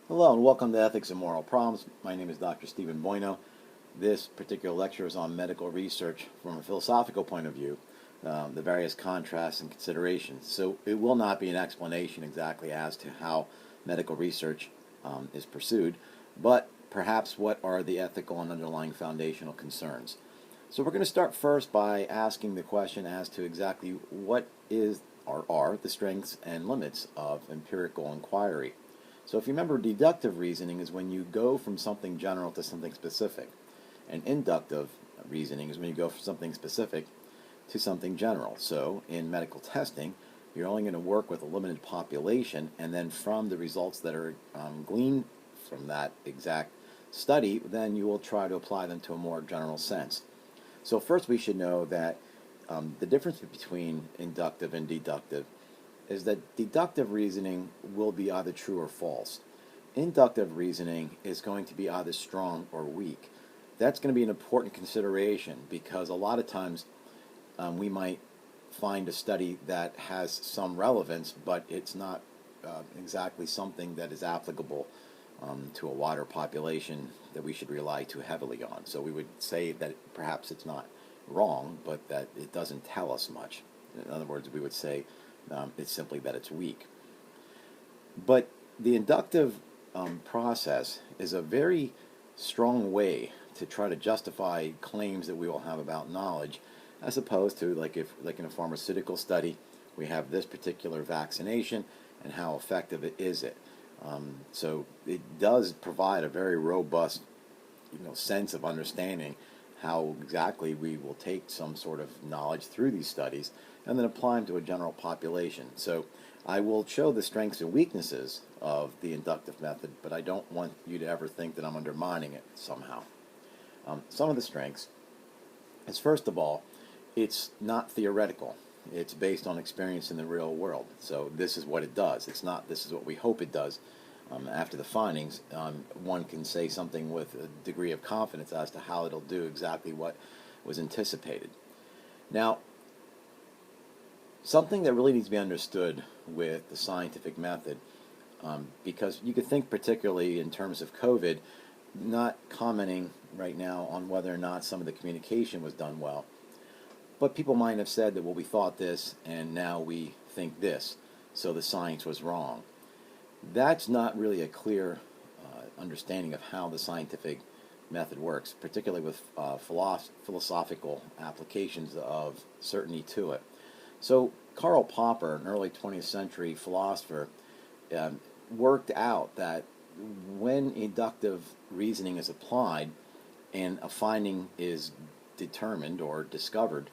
Hello and welcome to Ethics and Moral Problems. My name is Dr. Stephen Bujno. This particular lecture is on medical research from a philosophical point of view, the various contrasts and considerations. So it will not be an explanation exactly as to how medical research is pursued, but perhaps what are the ethical and underlying foundational concerns. So we're going to start first by asking the question as to exactly what is or are the strengths and limits of empirical inquiry. So if you remember, deductive reasoning is when you go from something general to something specific. And inductive reasoning is when you go from something specific to something general. So in medical testing, you're only going to work with a limited population, and then from the results that are gleaned from that exact study, then you will try to apply them to a more general sense. So first we should know that the difference between inductive and deductive is that deductive reasoning will be either true or false. Inductive reasoning is going to be either strong or weak. That's going to be an important consideration because a lot of times we might find a study that has some relevance, but it's not exactly something that is applicable to a wider population that we should rely too heavily on. So we would say that perhaps it's not wrong, but that it doesn't tell us much. In other words, we would say it's simply that it's weak. But the inductive process is a very strong way to try to justify claims that we will have about knowledge, as opposed to like in a pharmaceutical study, we have this particular vaccination and how effective is it. So it does provide a very robust, sense of understanding how exactly we will take some sort of knowledge through these studies and then apply them to a general population. So I will show the strengths and weaknesses of the inductive method, but I don't want you to ever think that I'm undermining it somehow. Some of the strengths is, first of all, it's not theoretical. It's based on experience in the real world. So this is what it does. It's not, this is what we hope it does. After the findings, one can say something with a degree of confidence as to how it'll do exactly what was anticipated. Now, something that really needs to be understood with the scientific method, because you could think particularly in terms of COVID, not commenting right now on whether or not some of the communication was done well, but people might have said that, well, we thought this and now we think this, so the science was wrong. That's not really a clear understanding of how the scientific method works, particularly with philosophical applications of certainty to it. So Karl Popper, an early 20th century philosopher, worked out that when inductive reasoning is applied and a finding is determined or discovered,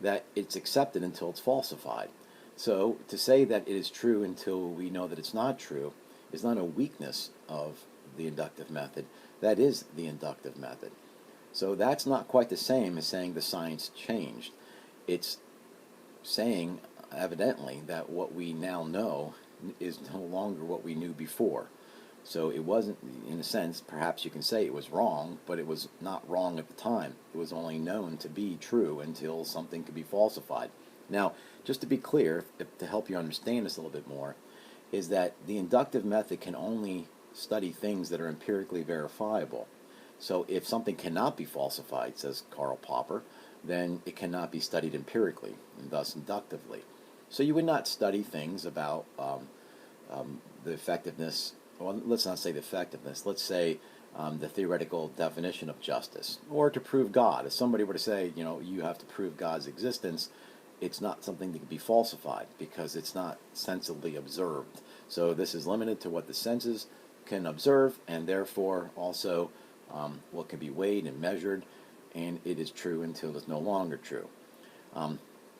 that it's accepted until it's falsified. So to say that it is true until we know that it's not true is not a weakness of the inductive method. That is the inductive method. So that's not quite the same as saying the science changed. It's saying, evidently, that what we now know is no longer what we knew before. So it wasn't, in a sense, perhaps you can say it was wrong, but it was not wrong at the time. It was only known to be true until something could be falsified. Now, just to be clear, to help you understand this a little bit more, is that the inductive method can only study things that are empirically verifiable. So if something cannot be falsified, says Karl Popper, then it cannot be studied empirically, and thus inductively. So you would not study things about the effectiveness, well, let's not say the effectiveness, let's say the theoretical definition of justice, or to prove God. If somebody were to say, you have to prove God's existence, it's not something that can be falsified because it's not sensibly observed. So this is limited to what the senses can observe, and therefore also what can be weighed and measured, and it is true until it's no longer true.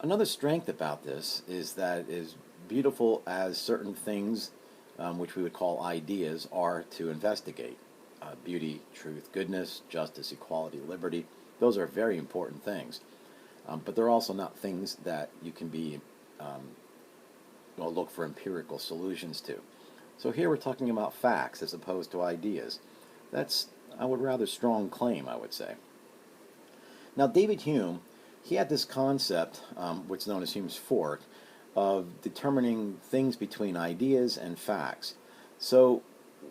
Another strength about this is that as beautiful as certain things, which we would call ideas, are to investigate. Beauty, truth, goodness, justice, equality, liberty, those are very important things. But they're also not things that you can be look for empirical solutions to. So here we're talking about facts as opposed to ideas. That's, I would rather strong claim, I would say. Now, David Hume, he had this concept, which is known as Hume's fork, of determining things between ideas and facts. So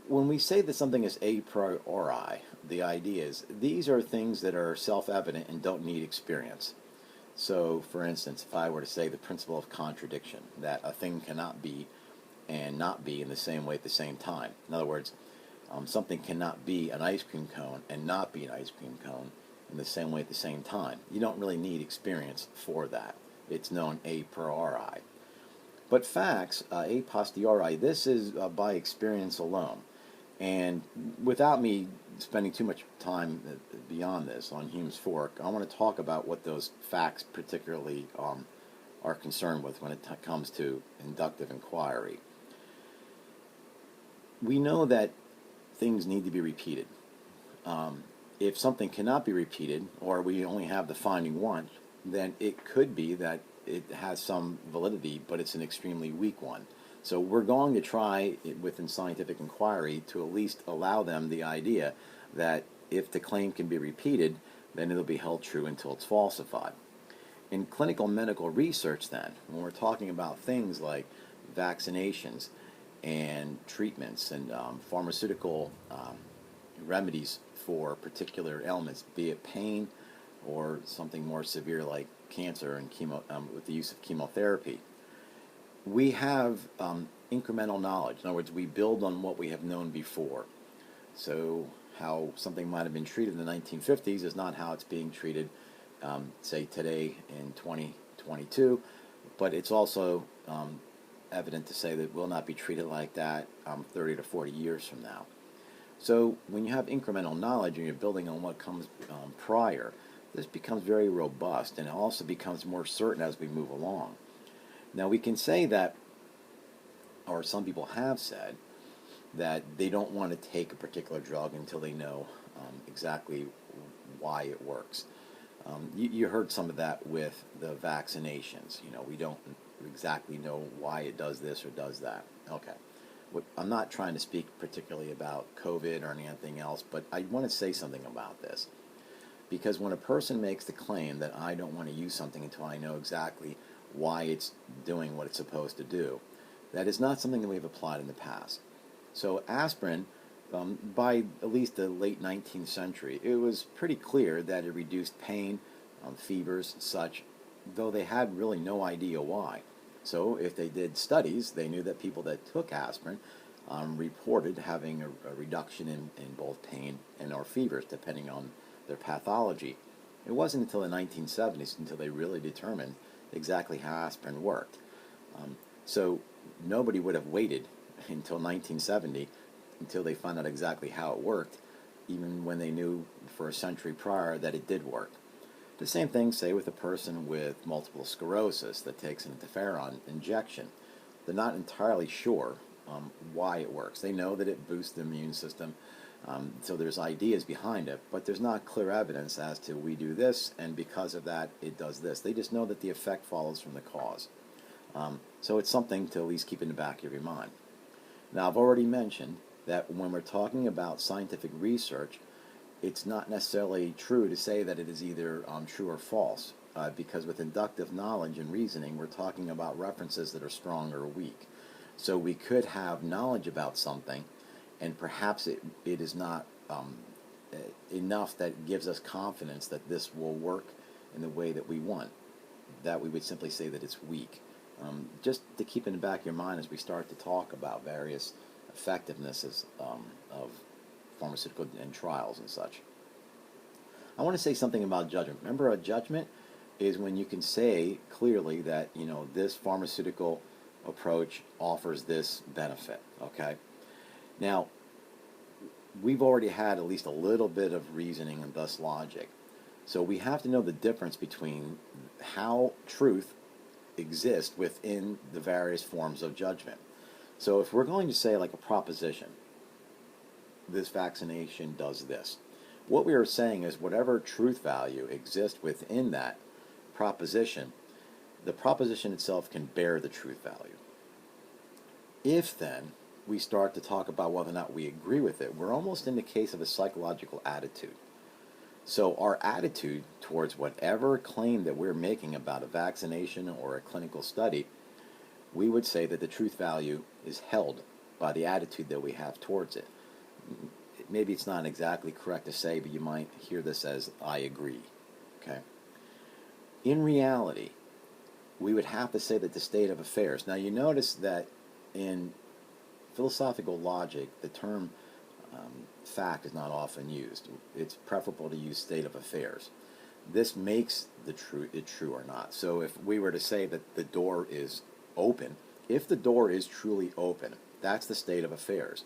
when we say that something is a priori, the idea is these are things that are self-evident and don't need experience. So, for instance, if I were to say the principle of contradiction, that a thing cannot be and not be in the same way at the same time. In other words, something cannot be an ice cream cone and not be an ice cream cone in the same way at the same time. You don't really need experience for that. It's known a priori. But facts, a posteriori, this is by experience alone. And without me spending too much time beyond this on Hume's fork, I want to talk about what those facts particularly are concerned with when it comes to inductive inquiry. We know that things need to be repeated. If something cannot be repeated, or we only have the finding once, then it could be that it has some validity, but it's an extremely weak one. So we're going to try within scientific inquiry to at least allow them the idea that if the claim can be repeated, then it'll be held true until it's falsified. In clinical medical research, then, when we're talking about things like vaccinations and treatments and pharmaceutical remedies for particular ailments, be it pain or something more severe like cancer and with the use of chemotherapy, we have incremental knowledge. In other words, we build on what we have known before. So how something might have been treated in the 1950s is not how it's being treated, say, today in 2022, but it's also evident to say that it will not be treated like that 30 to 40 years from now. So when you have incremental knowledge and you're building on what comes prior, this becomes very robust, and it also becomes more certain as we move along. Now we can say that, or some people have said, that they don't want to take a particular drug until they know exactly why it works. You heard some of that with the vaccinations. You know, we don't exactly know why it does this or does that. Okay. I'm not trying to speak particularly about COVID or anything else, but I want to say something about this. Because when a person makes the claim that I don't want to use something until I know exactly why it's doing what it's supposed to do, that is not something that we've applied in the past. So aspirin, by at least the late 19th century, it was pretty clear that it reduced pain, fevers, such, though they had really no idea why. So if they did studies, they knew that people that took aspirin reported having a reduction in both pain and or fevers, depending on their pathology. It wasn't until the 1970s until they really determined exactly how aspirin worked. So nobody would have waited until 1970 until they found out exactly how it worked, even when they knew for a century prior that it did work. The same thing, say, with a person with multiple sclerosis that takes an interferon injection. They're not entirely sure why it works. They know that it boosts the immune system, so there's ideas behind it, but there's not clear evidence as to we do this, and because of that, it does this. They just know that the effect follows from the cause. So it's something to at least keep in the back of your mind. Now, I've already mentioned that when we're talking about scientific research, it's not necessarily true to say that it is either true or false, because with inductive knowledge and reasoning, we're talking about references that are strong or weak. So we could have knowledge about something, and perhaps it is not enough that gives us confidence that this will work in the way that we want. That we would simply say that it's weak. Just to keep in the back of your mind as we start to talk about various effectivenesses of pharmaceutical and trials and such. I want to say something about judgment. Remember, a judgment is when you can say clearly that, you know, this pharmaceutical approach offers this benefit, okay? Now, we've already had at least a little bit of reasoning and thus logic. So we have to know the difference between how truth exists within the various forms of judgment. So if we're going to say like a proposition, this vaccination does this, what we are saying is whatever truth value exists within that proposition, the proposition itself can bear the truth value. If then we start to talk about whether or not we agree with it, we're almost in the case of a psychological attitude. So our attitude towards whatever claim that we're making about a vaccination or a clinical study, we would say that the truth value is held by the attitude that we have towards it. Maybe it's not exactly correct to say, but you might hear this as I agree. Okay. In reality, we would have to say that the state of affairs. Now you notice that in philosophical logic, the term fact is not often used. It's preferable to use state of affairs. This makes it true or not. So if we were to say that the door is open, if the door is truly open, that's the state of affairs.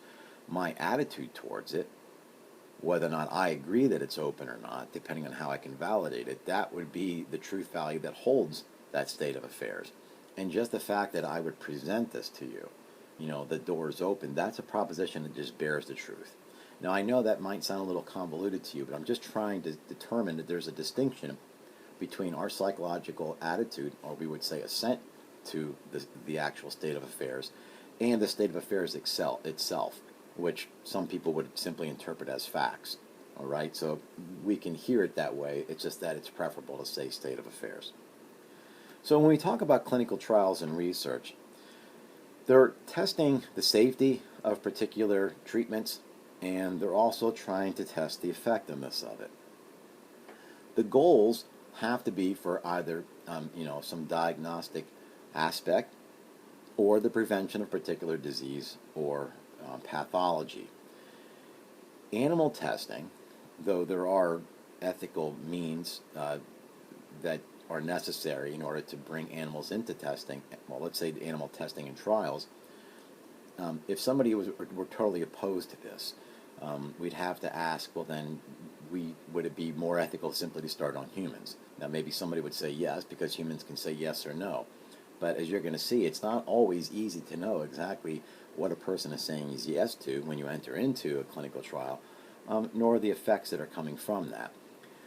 My attitude towards it, whether or not I agree that it's open or not, depending on how I can validate it, that would be the truth value that holds that state of affairs. And just the fact that I would present this to you, the door is open, that's a proposition that just bears the truth. Now, I know that might sound a little convoluted to you, but I'm just trying to determine that there's a distinction between our psychological attitude, or we would say assent to the actual state of affairs, and the state of affairs itself, which some people would simply interpret as facts. All right, so we can hear it that way. It's just that it's preferable to say state of affairs. So when we talk about clinical trials and research, they're testing the safety of particular treatments, and they're also trying to test the effectiveness of it. The goals have to be for either some diagnostic aspect or the prevention of particular disease or pathology. Animal testing, though there are ethical means that are necessary in order to bring animals into testing, well, let's say animal testing and trials, if somebody were totally opposed to this, we'd have to ask, well then, would it be more ethical simply to start on humans? Now maybe somebody would say yes, because humans can say yes or no. But as you're going to see, it's not always easy to know exactly what a person is saying is yes to when you enter into a clinical trial, nor the effects that are coming from that.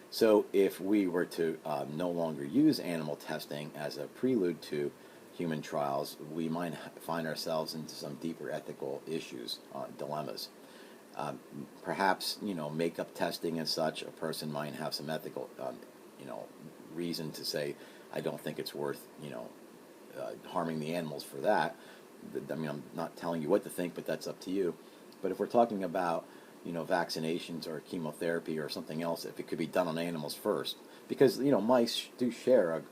So if we were to no longer use animal testing as a prelude to human trials, we might find ourselves into some deeper ethical issues, dilemmas. Perhaps, makeup testing and such, a person might have some ethical, reason to say, I don't think it's worth, harming the animals for that. I mean, I'm not telling you what to think, but that's up to you. But if we're talking about, vaccinations or chemotherapy or something else, if it could be done on animals first, because, mice do share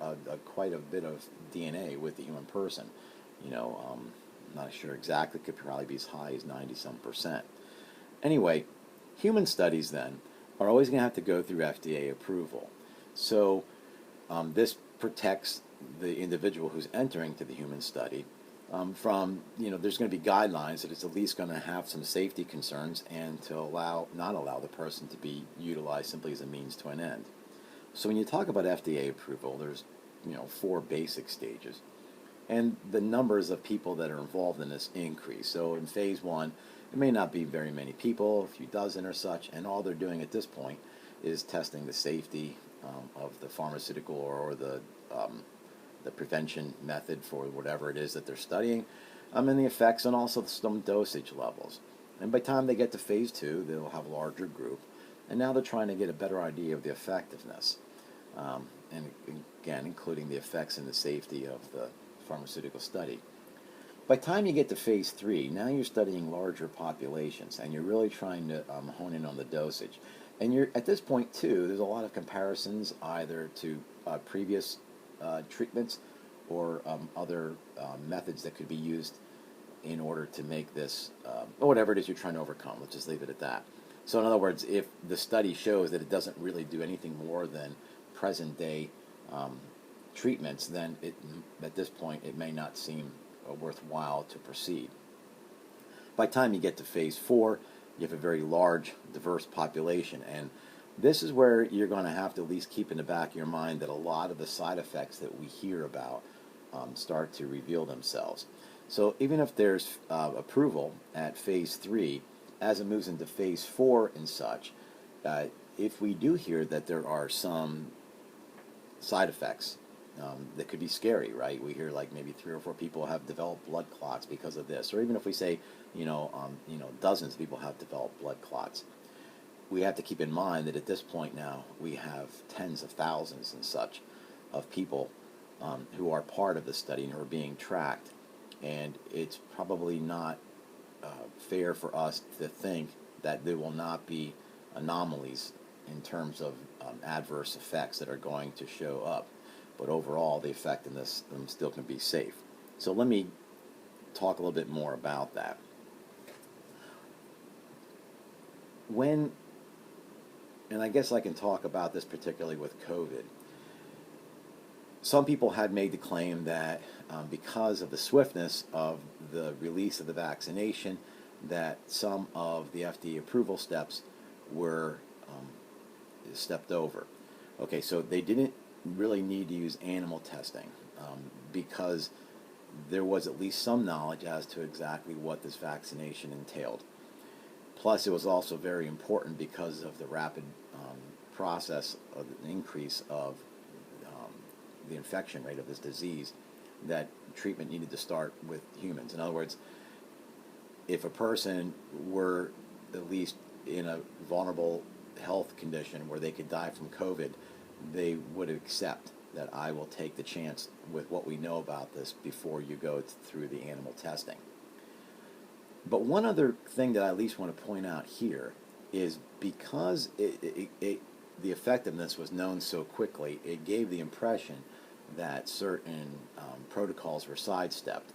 quite a bit of DNA with the human person. I'm not sure exactly, could probably be as high as 90-some%. Anyway, human studies then are always going to have to go through FDA approval. So this protects the individual who's entering to the human study from, there's going to be guidelines that it's at least going to have some safety concerns and to not allow the person to be utilized simply as a means to an end. So when you talk about FDA approval, there's, 4 basic stages. And the numbers of people that are involved in this increase. So in phase 1, it may not be very many people, a few dozen or such, and all they're doing at this point is testing the safety of the pharmaceutical or the prevention method for whatever it is that they're studying, and the effects and also some dosage levels. And by the time they get to phase 2, they'll have a larger group, and now they're trying to get a better idea of the effectiveness, and again, including the effects and the safety of the pharmaceutical study. By the time you get to phase 3, now you're studying larger populations, and you're really trying to hone in on the dosage. And you're at this point, too, there's a lot of comparisons either to previous treatments or other methods that could be used in order to make this, or whatever it is you're trying to overcome. Let's just leave it at that. So in other words, if the study shows that it doesn't really do anything more than present-day treatments, then at this point it may not seem worthwhile to proceed. By the time you get to phase 4, you have a very large, diverse population, and this is where you're going to have to at least keep in the back of your mind that a lot of the side effects that we hear about start to reveal themselves. So even if there's approval at phase 3, as it moves into phase 4 and such, if we do hear that there are some side effects that could be scary, right? We hear like maybe 3 or 4 people have developed blood clots because of this, or even if we say, dozens of people have developed blood clots. We have to keep in mind that at this point now we have tens of thousands and such of people who are part of the study and who are being tracked, and it's probably not fair for us to think that there will not be anomalies in terms of adverse effects that are going to show up. But overall, the effectiveness still can be safe. So let me talk a little bit more about that. And I guess I can talk about this particularly with COVID. Some people had made the claim that because of the swiftness of the release of the vaccination, that some of the FDA approval steps were stepped over. Okay, so they didn't really need to use animal testing because there was at least some knowledge as to exactly what this vaccination entailed. Plus, it was also very important because of the rapid process of the increase of the infection rate of this disease, that treatment needed to start with humans. In other words, if a person were at least in a vulnerable health condition where they could die from COVID, they would accept that I will take the chance with what we know about this before you go through the animal testing. But one other thing that I at least want to point out here is because the effectiveness was known so quickly, it gave the impression that certain protocols were sidestepped.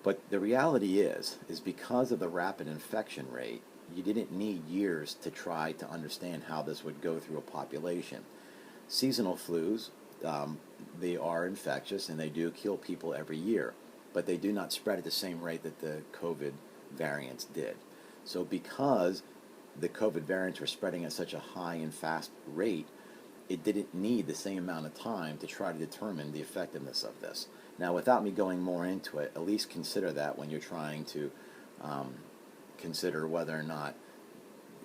But the reality is because of the rapid infection rate, you didn't need years to try to understand how this would go through a population. Seasonal flus, they are infectious and they do kill people every year, but they do not spread at the same rate that the COVID variants did. So because the COVID variants were spreading at such a high and fast rate, it didn't need the same amount of time to try to determine the effectiveness of this. Now, without me going more into it, at least consider that when you're trying to consider whether or not,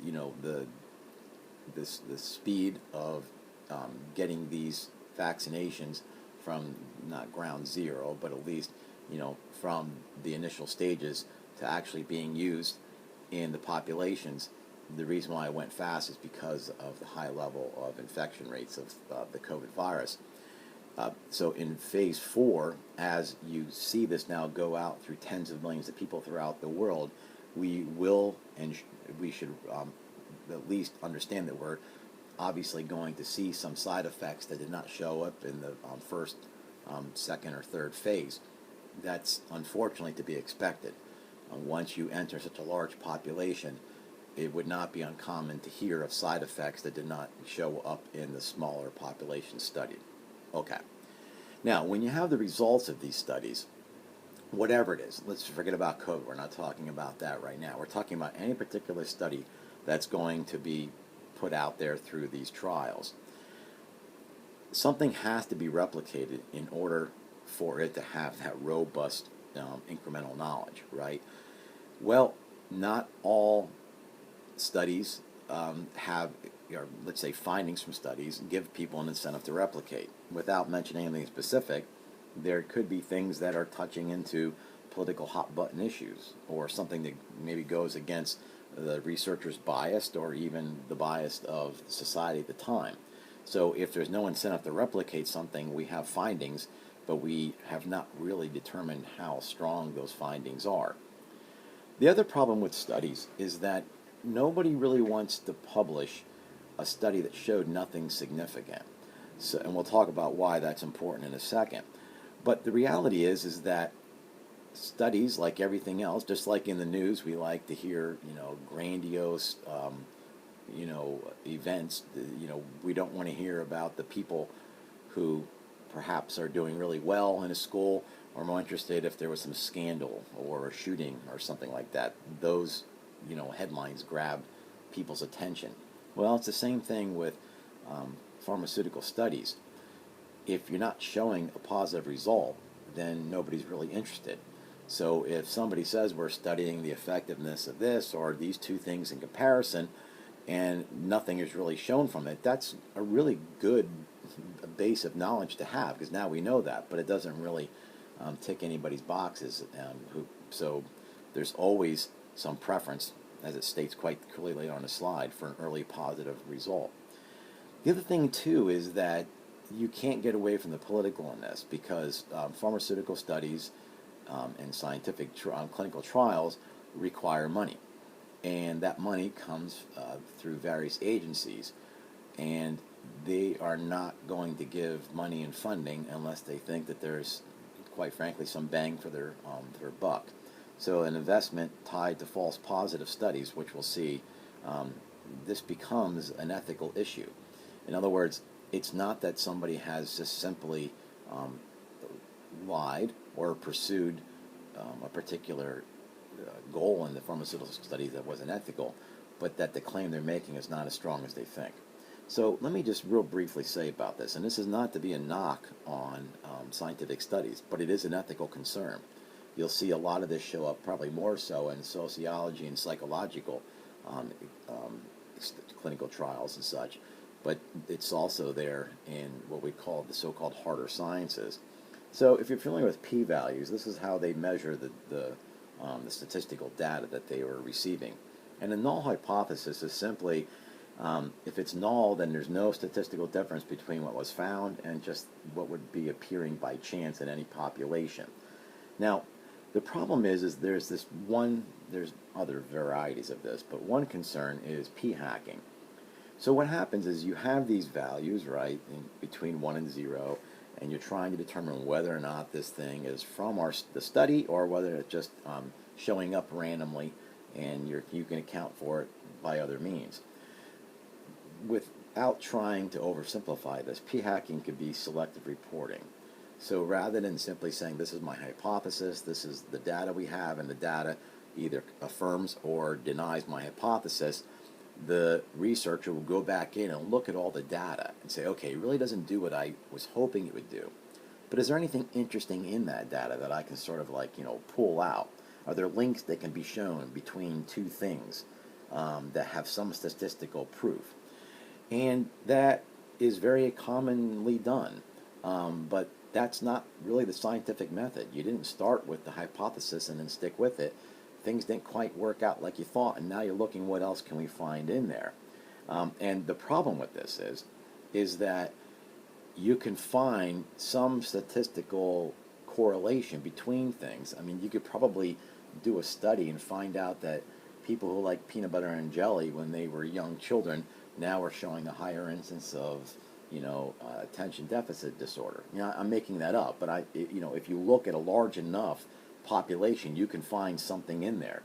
you know, the speed of getting these vaccinations from not ground zero, but at least, you know, from the initial stages to actually being used in the populations. The reason why I went fast is because of the high level of infection rates of the COVID virus. So in phase 4, as you see this now go out through tens of millions of people throughout the world, we will and we should at least understand that we're obviously going to see some side effects that did not show up in the first, second, or third phase. That's unfortunately to be expected. Once you enter such a large population, it would not be uncommon to hear of side effects that did not show up in the smaller population studied. Okay. Now, when you have the results of these studies, whatever it is, let's forget about COVID. We're not talking about that right now. We're talking about any particular study that's going to be put out there through these trials. Something has to be replicated in order for it to have that robust incremental knowledge, right? Well, not all studies have, or let's say findings from studies, give people an incentive to replicate. Without mentioning anything specific, there could be things that are touching into political hot button issues, or something that maybe goes against the researcher's bias or even the bias of society at the time. So if there's no incentive to replicate something, we have findings, but we have not really determined how strong those findings are. The other problem with studies is that nobody really wants to publish a study that showed nothing significant. So, and we'll talk about why that's important in a second. But the reality is that studies, like everything else, just like in the news, we like to hear, grandiose, events. We don't want to hear about the people who perhaps are doing really well in a school. We're more interested if there was some scandal or a shooting or something like that. Those, headlines grab people's attention. Well, it's the same thing with pharmaceutical studies. If you're not showing a positive result, then nobody's really interested. So if somebody says we're studying the effectiveness of this or these two things in comparison, and nothing is really shown from it, that's a really good base of knowledge to have, because now we know that, but it doesn't really tick anybody's boxes. So there's always some preference, as it states quite clearly on the slide, for an early positive result. The other thing, too, is that you can't get away from the political in this, because pharmaceutical studies and scientific clinical trials require money. And that money comes through various agencies. And they are not going to give money and funding unless they think that there's, quite frankly, some bang for their buck. So an investment tied to false positive studies, which we'll see, this becomes an ethical issue. In other words, it's not that somebody has just simply lied or pursued a particular goal in the pharmaceutical studies that wasn't ethical, but that the claim they're making is not as strong as they think. So let me just real briefly say about this, and this is not to be a knock on scientific studies, but it is an ethical concern. You'll see a lot of this show up, probably more so in sociology and psychological clinical trials and such, but it's also there in what we call the so-called harder sciences. So if you're familiar with p-values, this is how they measure the statistical data that they were receiving. And a null hypothesis is simply, if it's null, then there's no statistical difference between what was found and just what would be appearing by chance in any population. Now, the problem is there's other varieties of this, but one concern is p-hacking. So what happens is you have these values, right, between 1 and 0, and you're trying to determine whether or not this thing is from the study or whether it's just showing up randomly and you can account for it by other means. Without trying to oversimplify this, p-hacking could be selective reporting. So rather than simply saying this is my hypothesis, this is the data we have, and the data either affirms or denies my hypothesis, the researcher will go back in and look at all the data and say, okay, it really doesn't do what I was hoping it would do. But is there anything interesting in that data that I can sort of pull out? Are there links that can be shown between two things that have some statistical proof? And that is very commonly done, but that's not really the scientific method. You didn't start with the hypothesis and then stick with it. Things didn't quite work out like you thought, and now you're looking what else can we find in there. And the problem with this is that you can find some statistical correlation between things. I mean, you could probably do a study and find out that people who like peanut butter and jelly when they were young children now are showing a higher instance of attention deficit disorder. I'm making that up, but if you look at a large enough population, you can find something in there.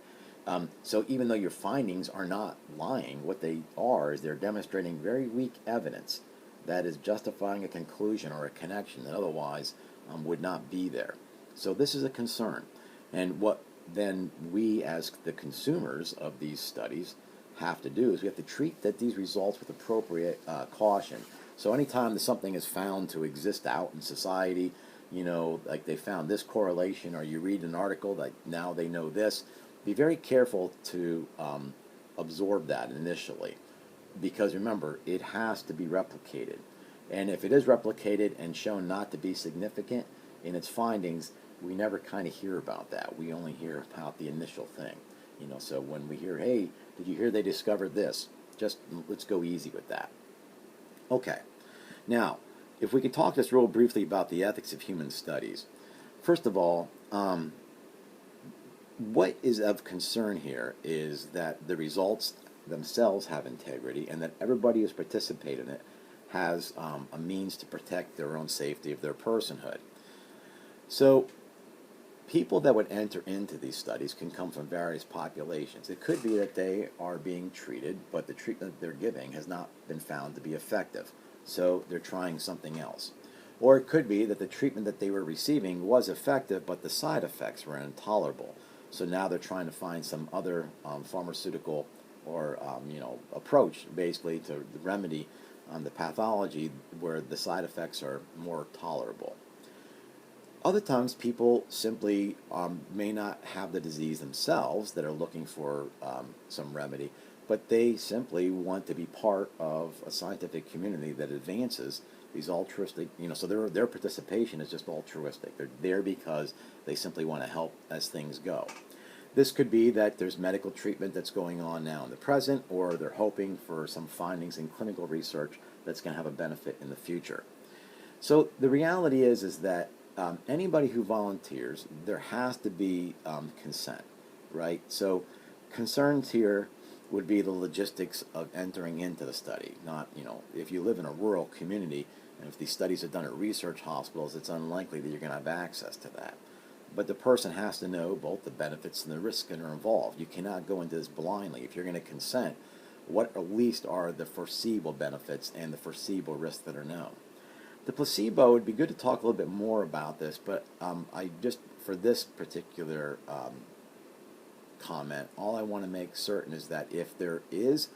So even though your findings are not lying, what they are is they're demonstrating very weak evidence that is justifying a conclusion or a connection that otherwise would not be there. So this is a concern. And what then we as the consumers of these studies have to do is we have to treat these results with appropriate caution. So anytime that something is found to exist out in society, like they found this correlation, or you read an article that now they know this, be very careful to absorb that initially, because remember, it has to be replicated. And if it is replicated and shown not to be significant in its findings, we never kind of hear about that. We only hear about the initial thing. So when we hear, hey, did you hear they discovered this? Just let's go easy with that. Okay. Now, if we could talk just real briefly about the ethics of human studies. First of all, what is of concern here is that the results themselves have integrity and that everybody who's participated in it has a means to protect their own safety of their personhood. So people that would enter into these studies can come from various populations. It could be that they are being treated, but the treatment they're giving has not been found to be effective, so they're trying something else. Or it could be that the treatment that they were receiving was effective, but the side effects were intolerable, so now they're trying to find some other pharmaceutical or approach basically to remedy the pathology where the side effects are more tolerable. Other times people simply may not have the disease themselves that are looking for some remedy, but they simply want to be part of a scientific community that advances these altruistic, so their participation is just altruistic. They're there because they simply want to help as things go. This could be that there's medical treatment that's going on now in the present, or they're hoping for some findings in clinical research that's going to have a benefit in the future. So the reality is that anybody who volunteers, there has to be consent, right? So concerns here would be the logistics of entering into the study. Not, if you live in a rural community and if these studies are done at research hospitals, it's unlikely that you're going to have access to that. But the person has to know both the benefits and the risks that are involved. You cannot go into this blindly. If you're going to consent, what at least are the foreseeable benefits and the foreseeable risks that are known? The placebo, would be good to talk a little bit more about this, but for this particular comment, all I want to make certain is that if there is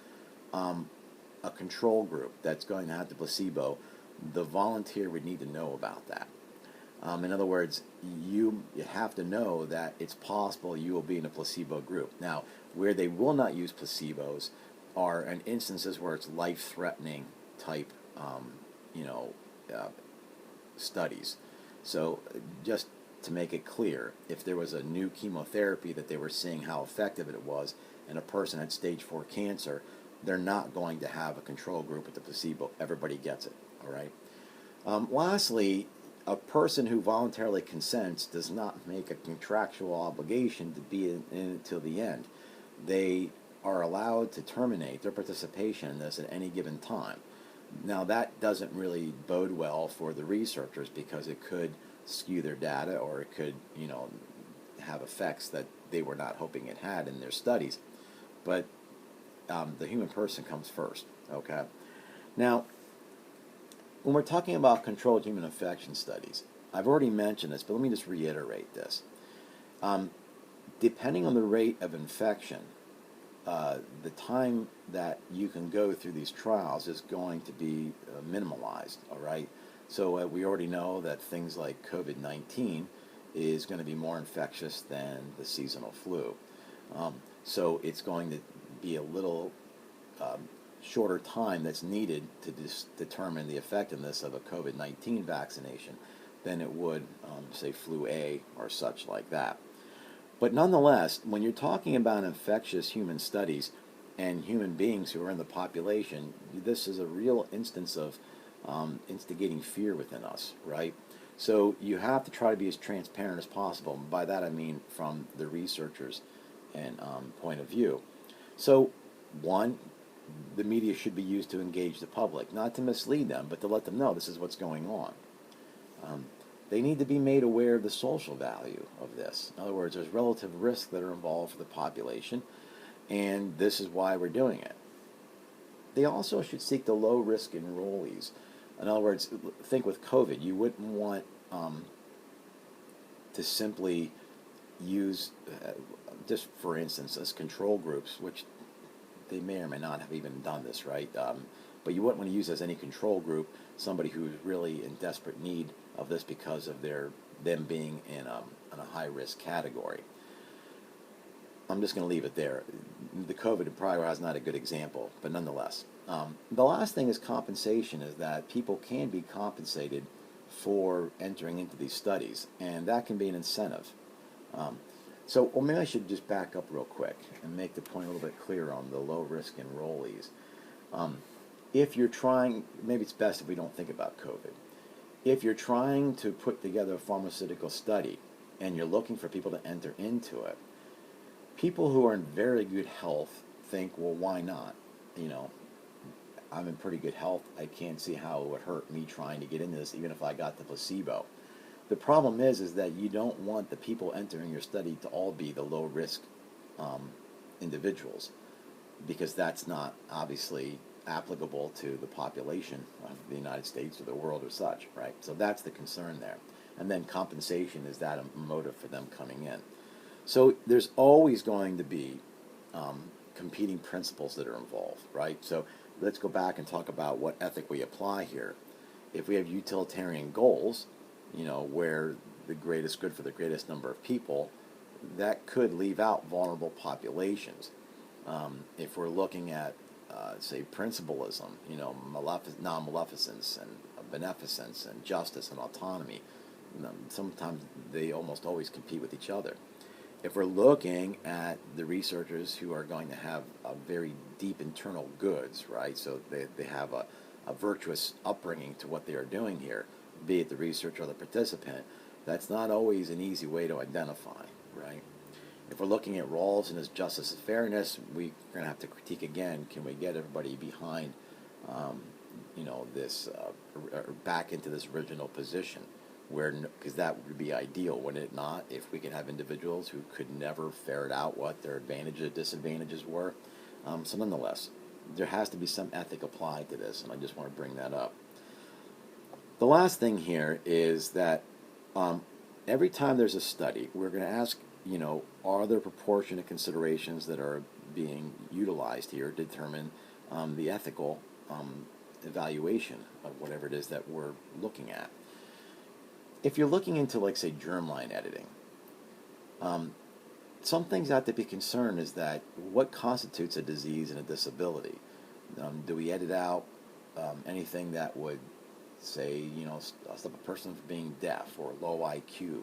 a control group that's going to have the placebo, the volunteer would need to know about that. In other words, you have to know that it's possible you will be in a placebo group. Now, where they will not use placebos are in instances where it's life-threatening type, studies. So just to make it clear, if there was a new chemotherapy that they were seeing how effective it was, and a person had stage 4 cancer, they're not going to have a control group with the placebo. Everybody gets it, all right? Lastly, a person who voluntarily consents does not make a contractual obligation to be in it till the end. They are allowed to terminate their participation in this at any given time. Now, that doesn't really bode well for the researchers because it could skew their data, or it could, have effects that they were not hoping it had in their studies. But the human person comes first, okay? Now, when we're talking about controlled human infection studies, I've already mentioned this, but let me just reiterate this. Depending on the rate of infection, the time that you can go through these trials is going to be minimalized, all right? So we already know that things like COVID-19 is going to be more infectious than the seasonal flu. So it's going to be a little shorter time that's needed to determine the effectiveness of a COVID-19 vaccination than it would, say, flu A or such like that. But nonetheless, when you're talking about infectious human studies and human beings who are in the population, this is a real instance of instigating fear within us, right? So you have to try to be as transparent as possible. And by that I mean from the researchers' and point of view. So, one, the media should be used to engage the public, not to mislead them, but to let them know this is what's going on. They need to be made aware of the social value of this. In other words, there's relative risks that are involved for the population, and this is why we're doing it. They also should seek the low-risk enrollees. In other words, think with COVID, you wouldn't want to simply use, just for instance, as control groups, which they may or may not have even done this, right? But you wouldn't want to use as any control group somebody who's really in desperate need of this because of them being in a high-risk category. I'm just going to leave it there. The COVID in prior is not a good example, but nonetheless. The last thing is compensation, is that people can be compensated for entering into these studies, and that can be an incentive. Or maybe I should just back up real quick and make the point a little bit clearer on the low-risk enrollees. If you're trying, maybe it's best if we don't think about COVID. If you're trying to put together a pharmaceutical study and you're looking for people to enter into it, people who are in very good health think, well, why not? I'm in pretty good health. I can't see how it would hurt me trying to get into this, even if I got the placebo. The problem is that you don't want the people entering your study to all be the low-risk individuals, because that's not obviously applicable to the population of the United States or the world or such, right? So that's the concern there. And then compensation, is that a motive for them coming in? So there's always going to be competing principles that are involved, right? So let's go back and talk about what ethic we apply here. If we have utilitarian goals, where the greatest good for the greatest number of people, that could leave out vulnerable populations. If we're looking at, say, principalism, non-maleficence and beneficence and justice and autonomy, sometimes they almost always compete with each other. If we're looking at the researchers who are going to have a very deep internal goods, right, so they have a virtuous upbringing to what they are doing here, be it the researcher or the participant, That's not always an easy way to identify, right? If we're looking at Rawls and his justice and fairness, we're going to have to critique again, can we get everybody behind, um, this, or back into this original position? Where, because that would be ideal, wouldn't it not, if we could have individuals who could never ferret out what their advantages and disadvantages were. So nonetheless, there has to be some ethic applied to this, and I just want to bring that up. The last thing here is that um, every time there's a study, we're going to ask, are there proportionate considerations that are being utilized here to determine the ethical evaluation of whatever it is that we're looking at. If you're looking into, like, say, germline editing, some things have to be concerned is that what constitutes a disease and a disability? Do we edit out anything that would, say, stop a person from being deaf or low IQ,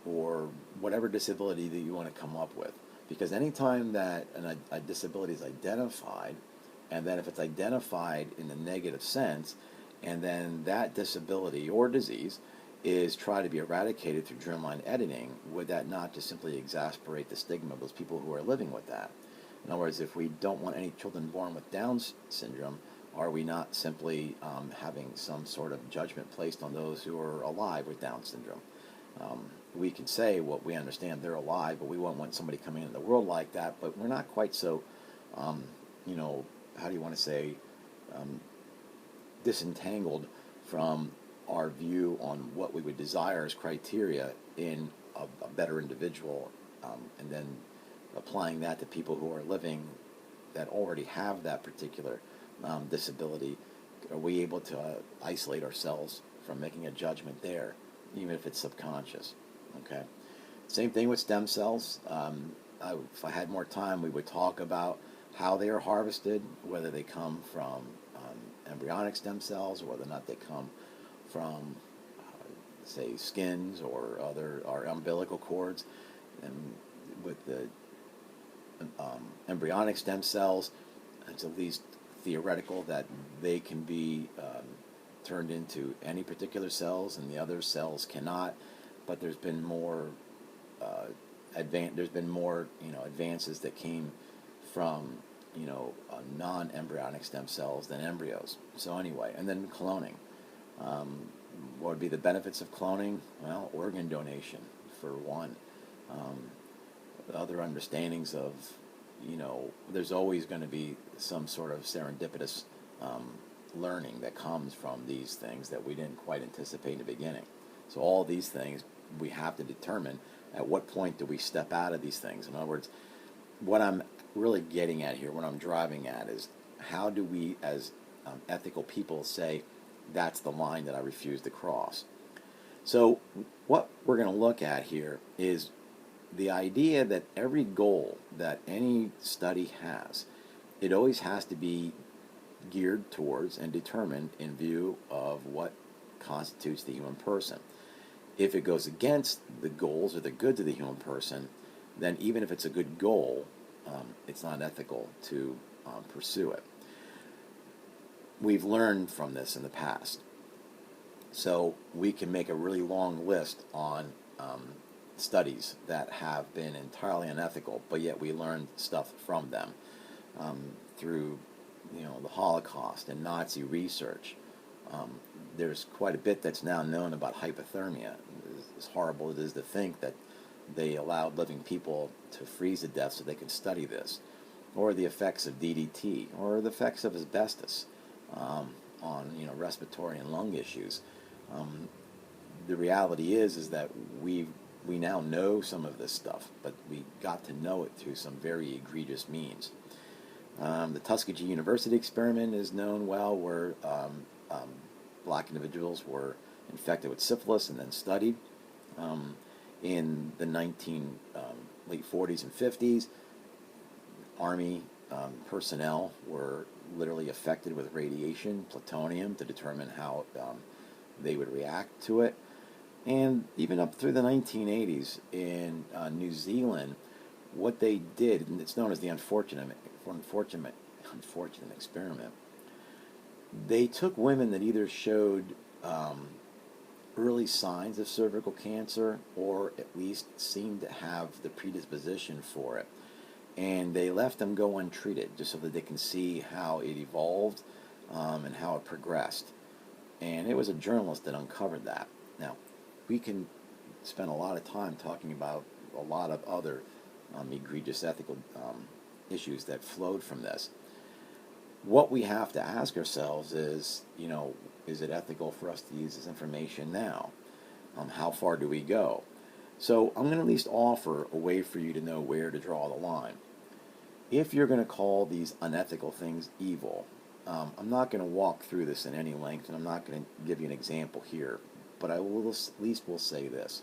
or whatever disability that you want to come up with? Because anytime that a disability is identified, and then if it's identified in the negative sense, and then that disability or disease is tried to be eradicated through germline editing, would that not just simply exasperate the stigma of those people who are living with that? In other words, if we don't want any children born with Down syndrome, are we not simply having some sort of judgment placed on those who are alive with Down syndrome? We can say, well, we understand they're alive, but we won't want somebody coming into the world like that, but we're not quite so, how do you want to say, disentangled from our view on what we would desire as criteria in a better individual, and then applying that to people who are living that already have that particular disability. Are we able to isolate ourselves from making a judgment there, even if it's subconscious? Okay. Same thing with stem cells. If I had more time, we would talk about how they are harvested, whether they come from embryonic stem cells, or whether or not they come from, say, skins or umbilical cords. And with the embryonic stem cells, it's at least theoretical that they can be turned into any particular cells, and the other cells cannot. But there's been more advances that came from non-embryonic stem cells than embryos. So anyway, and then cloning. What would be the benefits of cloning? Well, organ donation, for one. Other understandings of, there's always going to be some sort of serendipitous learning that comes from these things that we didn't quite anticipate in the beginning. So all these things, we have to determine at what point do we step out of these things. In other words, what I'm really getting at here, what I'm driving at, is how do we, as ethical people, say that's the line that I refuse to cross? So what we're going to look at here is the idea that every goal that any study has, it always has to be geared towards and determined in view of what constitutes the human person. If it goes against the goals or the goods of the human person, then even if it's a good goal, it's not ethical to pursue it. We've learned from this in the past. So we can make a really long list on studies that have been entirely unethical, but yet we learned stuff from them through the Holocaust and Nazi research. There's quite a bit that's now known about hypothermia. As horrible it is to think that they allowed living people to freeze to death so they could study this, or the effects of DDT, or the effects of asbestos on respiratory and lung issues. The reality is that we now know some of this stuff, but we got to know it through some very egregious means. The Tuskegee University experiment is known well, where black individuals were infected with syphilis and then studied. In the late 40s and 50s, Army personnel were literally affected with radiation, plutonium, to determine how they would react to it. And even up through the 1980s in New Zealand, what they did, and it's known as the unfortunate experiment, they took women that either showed early signs of cervical cancer, or at least seemed to have the predisposition for it. And they let them go untreated just so that they can see how it evolved and how it progressed. And it was a journalist that uncovered that. Now, we can spend a lot of time talking about a lot of other egregious ethical issues that flowed from this. What we have to ask ourselves is, is it ethical for us to use this information now? How far do we go? So I'm going to at least offer a way for you to know where to draw the line. If you're going to call these unethical things evil, I'm not going to walk through this in any length, and I'm not going to give you an example here, but I will at least will say this.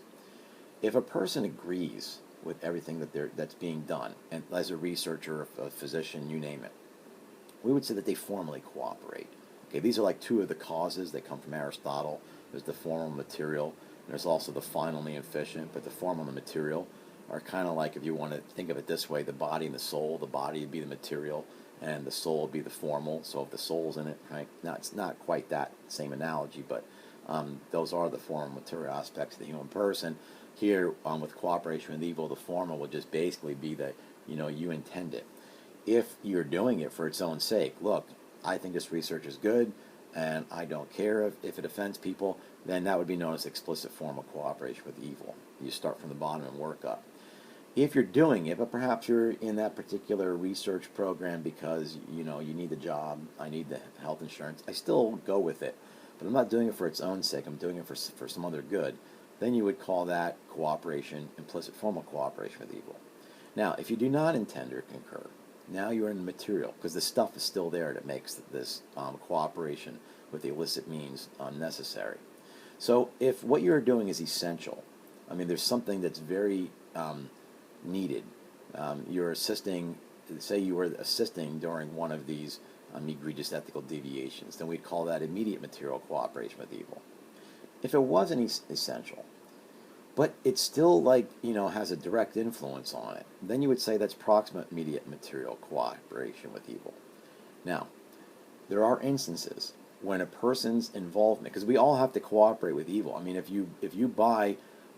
If a person agrees with everything that's being done, and as a researcher, a physician, you name it, we would say that they formally cooperate. Okay, these are like two of the causes that come from Aristotle. There's the formal and material. There's also the final and the efficient, but the formal and the material are kind of like, if you want to think of it this way, the body and the soul. The body would be the material, and the soul would be the formal. So if the soul's in it, right? Now, it's not quite that same analogy, but those are the formal material aspects of the human person. Here, with cooperation with evil, the formal would just basically be that, you intend it. If you're doing it for its own sake, look, I think this research is good, and I don't care if it offends people, then that would be known as explicit formal cooperation with evil. You start from the bottom and work up. If you're doing it, but perhaps you're in that particular research program because, you need the job, I need the health insurance, I still go with it, but I'm not doing it for its own sake, I'm doing it for some other good, then you would call that cooperation, implicit formal cooperation with evil. Now, if you do not intend or concur, now you're in the material, because the stuff is still there that makes this cooperation with the illicit means necessary. So if what you're doing is essential, there's something that's very needed. You're assisting, say you were assisting during one of these egregious ethical deviations, then we'd call that immediate material cooperation with evil. If it wasn't essential, but it still has a direct influence on it, then you would say that's proximate immediate material cooperation with evil. Now, there are instances when a person's involvement, because we all have to cooperate with evil. If you buy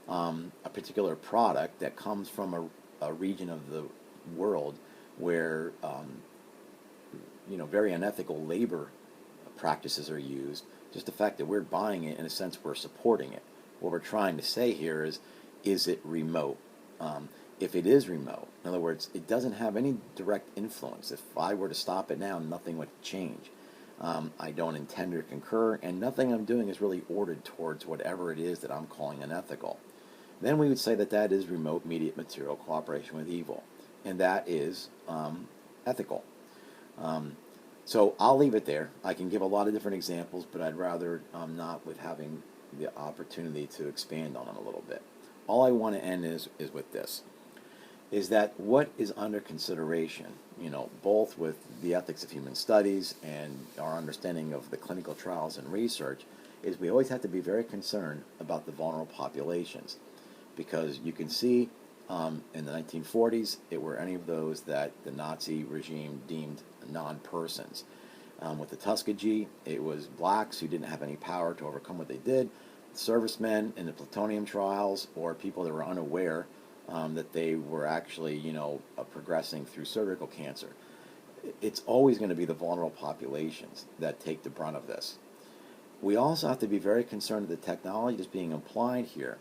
a particular product that comes from a region of the world where very unethical labor practices are used, just the fact that we're buying it, in a sense, we're supporting it. What we're trying to say here is it remote? If it is remote, in other words, it doesn't have any direct influence. If I were to stop it now, nothing would change. I don't intend or concur, and nothing I'm doing is really ordered towards whatever it is that I'm calling unethical. Then we would say that is remote immediate material cooperation with evil, and that is ethical. So I'll leave it there. I can give a lot of different examples, but I'd rather not, with having the opportunity to expand on them a little bit. All I want to end is with this, is that what is under consideration, both with the ethics of human studies and our understanding of the clinical trials and research, is we always have to be very concerned about the vulnerable populations, because you can see in the 1940s, it were any of those that the Nazi regime deemed non-persons. With the Tuskegee, it was blacks who didn't have any power to overcome what they did, servicemen in the plutonium trials, or people that were unaware that they were actually, progressing through cervical cancer. It's always going to be the vulnerable populations that take the brunt of this. We also have to be very concerned that the technology that's being applied here,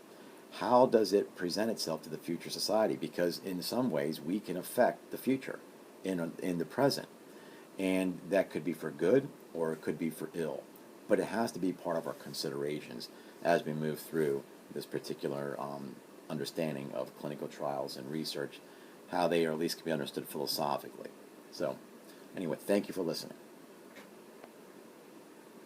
how does it present itself to the future society? Because in some ways, we can affect the future in the present. And that could be for good or it could be for ill. But it has to be part of our considerations as we move through this particular understanding of clinical trials and research, how they at least can be understood philosophically. So, anyway, thank you for listening.